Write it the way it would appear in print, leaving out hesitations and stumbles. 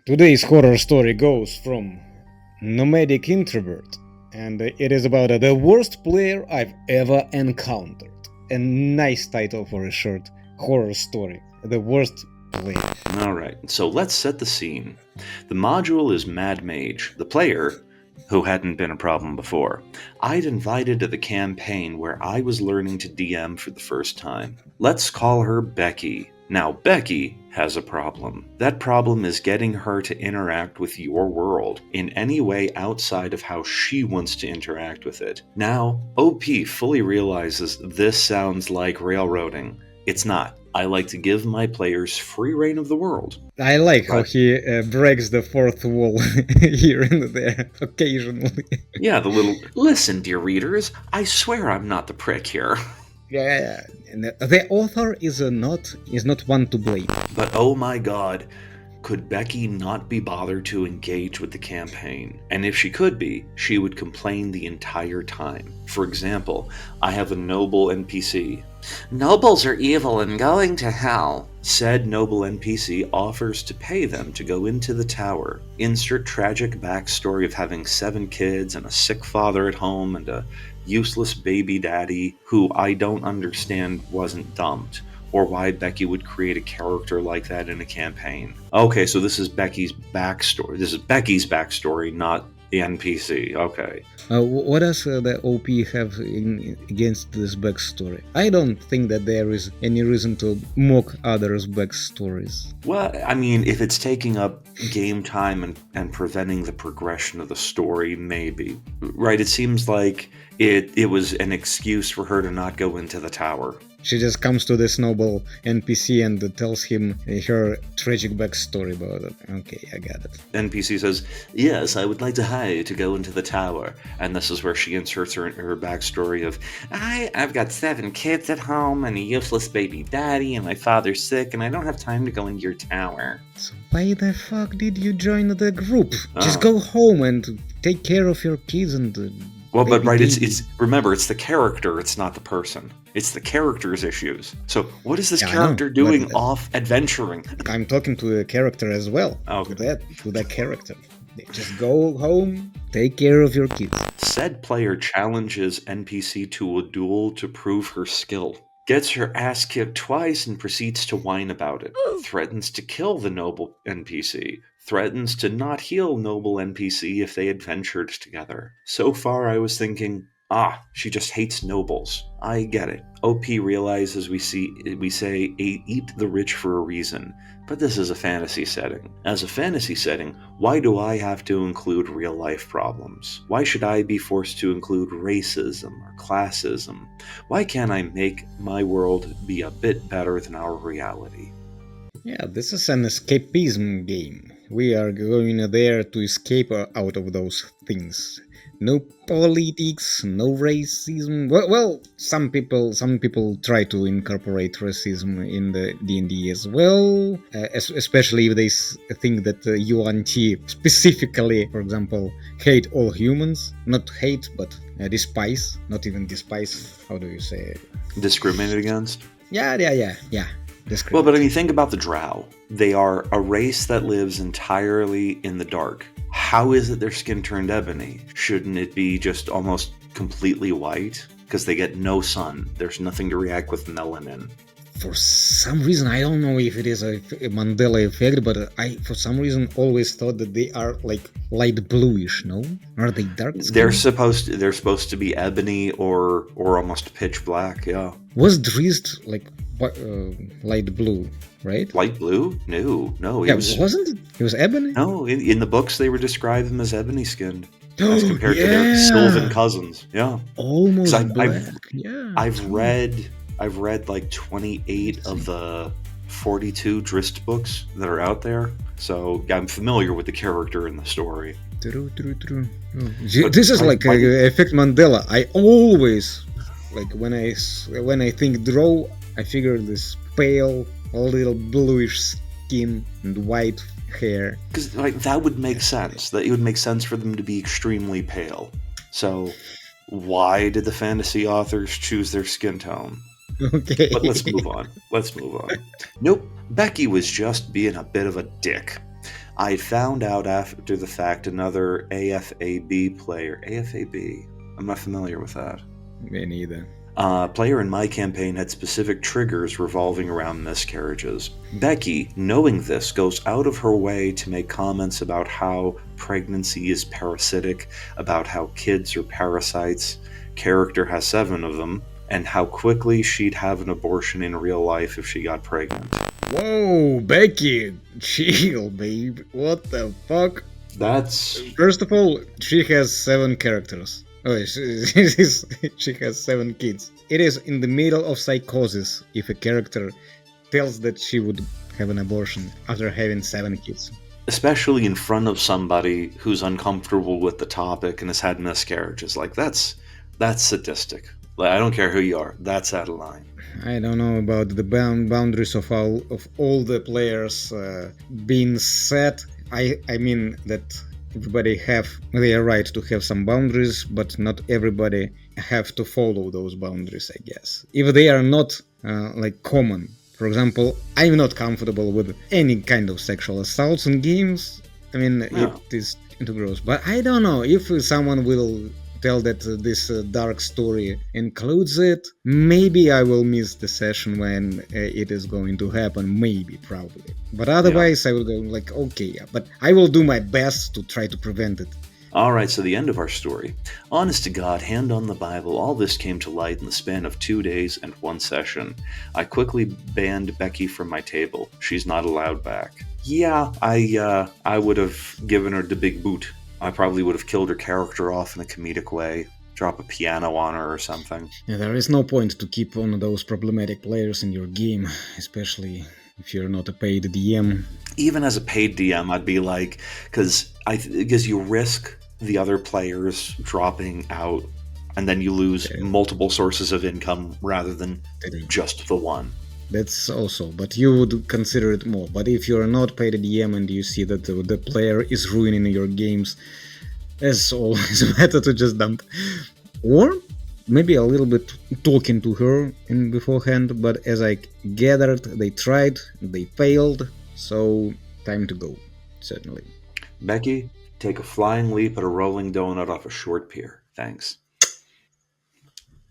Today's horror story goes from Nomadic Introvert, and it is about the worst player I've ever encountered. A nice title for a short horror story. The worst player. Alright, so let's set the scene. The module is Mad Mage, the player, who hadn't been a problem before. I'd invited to the campaign where I was learning to DM for the first time. Let's call her Becky. Now, Becky has a problem. That problem is getting her to interact with your world in any way outside of how she wants to interact with it. Now, OP fully realizes this sounds like railroading. It's not. I like to give my players free reign of the world. I like how he breaks the fourth wall here and there occasionally. Yeah, the little, listen, dear readers, I swear I'm not the prick here. Yeah. And the author is not one to blame. But oh my god, could Becky not be bothered to engage with the campaign? And if she could be, she would complain the entire time. For example, I have a noble NPC. Nobles are evil and going to hell. Said noble NPC offers to pay them to go into the tower. Insert tragic backstory of having 7 kids and a sick father at home and a useless baby daddy who I don't understand wasn't dumped, or why Becky would create a character like that in a campaign. Okay, so this is Becky's backstory. This is Becky's backstory, not the NPC. Okay. What does the OP have against this backstory? I don't think that there is any reason to mock others' backstories. Well, I mean, if it's taking up game time and preventing the progression of the story, maybe. Right, it seems like it was an excuse for her to not go into the tower. She just comes to this noble NPC and tells him her tragic backstory about it. Okay, I got it. NPC says, yes, I would like to hire you to go into the tower. And this is where she inserts her backstory of, I've got 7 kids at home and a useless baby daddy and my father's sick and I don't have time to go into your tower. So why the fuck did you join the group? Just go home and take care of your kids and... Well, but right, it's remember, it's the character, it's not the person. It's the character's issues. So what is this character doing off adventuring? I'm talking to the character as well. Okay. To that character. Just go home, take care of your kids. Said player challenges NPC to a duel to prove her skill. Gets her ass kicked twice and proceeds to whine about it. Threatens to kill the noble NPC. Threatens to not heal noble NPC if they adventured together. So far I was thinking, she just hates nobles. I get it. OP realizes we say eat the rich for a reason, but this is a fantasy setting. As a fantasy setting, why do I have to include real life problems? Why should I be forced to include racism or classism? Why can't I make my world be a bit better than our reality? Yeah, this is an escapism game. We are going there to escape out of those things. No politics, no racism. Well, some people try to incorporate racism in the D&D as well, especially if they think that UNT specifically, for example, hate all humans. Not hate, but despise. Not even despise. How do you say it? Discriminate against? Yeah. Well, but I mean, think about the Drow. They are a race that lives entirely in the dark. How is it their skin turned ebony? Shouldn't it be just almost completely white? Because they get no sun. There's nothing to react with melanin. For some reason, I don't know if it is a Mandela effect, but I, for some reason, always thought that they are like light bluish. No, are they dark skin? They're supposed to be ebony or almost pitch black. Yeah. Was Drizzt like light blue, right? Light blue? No. Wasn't it? It was ebony. No, in the books they were described them as ebony skinned. As compared to their Sylvan cousins. Yeah. Almost black. I've read like 28 of the 42 Drizzt books that are out there, so I'm familiar with the character and the story. True. This is like effect Mandela. I always, like when I think Drow, I figure this pale, little bluish skin and white hair. Because that would make sense. That it would make sense for them to be extremely pale. So why did the fantasy authors choose their skin tone? Okay. But let's move on. Nope. Becky was just being a bit of a dick. I found out after the fact another AFAB player. AFAB? I'm not familiar with that. Me neither. Player in my campaign had specific triggers revolving around miscarriages. Becky, knowing this, goes out of her way to make comments about how pregnancy is parasitic, about how kids are parasites, character has 7 of them, and how quickly she'd have an abortion in real life if she got pregnant. Whoa, Becky, chill, babe. What the fuck? That's First of all, she has 7 characters. Oh, she has 7 kids. It is in the middle of psychosis if a character tells that she would have an abortion after having 7 kids. especially in front of somebody who's uncomfortable with the topic and has had miscarriages. Like that's sadistic. Like, I don't care who you are. That's out of line. I don't know about the boundaries of all the players being set. I mean that everybody have their right to have some boundaries, but not everybody have to follow those boundaries. I guess if they are not like common. For example, I'm not comfortable with any kind of sexual assaults in games. I mean, it Yeah. is too gross. But I don't know if someone will tell that this dark story includes it. Maybe I will miss the session when it is going to happen. Maybe, probably. But Yeah. otherwise, I will go like, okay, yeah. But I will do my best to try to prevent it. All right, so the end of our story. Honest to God, hand on the Bible, all this came to light in the span of 2 days and 1 session. I quickly banned Becky from my table. She's not allowed back. Yeah, I would have given her the big boot. I probably would have killed her character off in a comedic way, drop a piano on her or something. Yeah, there is no point to keep on those problematic players in your game, especially if you're not a paid DM. Even as a paid DM, I'd be like, because you risk the other players dropping out, and then you lose multiple sources of income rather than just the one. That's also, but you would consider it more. But if you're not paid DM and you see that the player is ruining your games, it's always better to just dump. Or maybe a little bit talking to her in beforehand, but as I gathered, they tried, they failed, so time to go, certainly. Becky, take a flying leap at a rolling donut off a short pier. Thanks.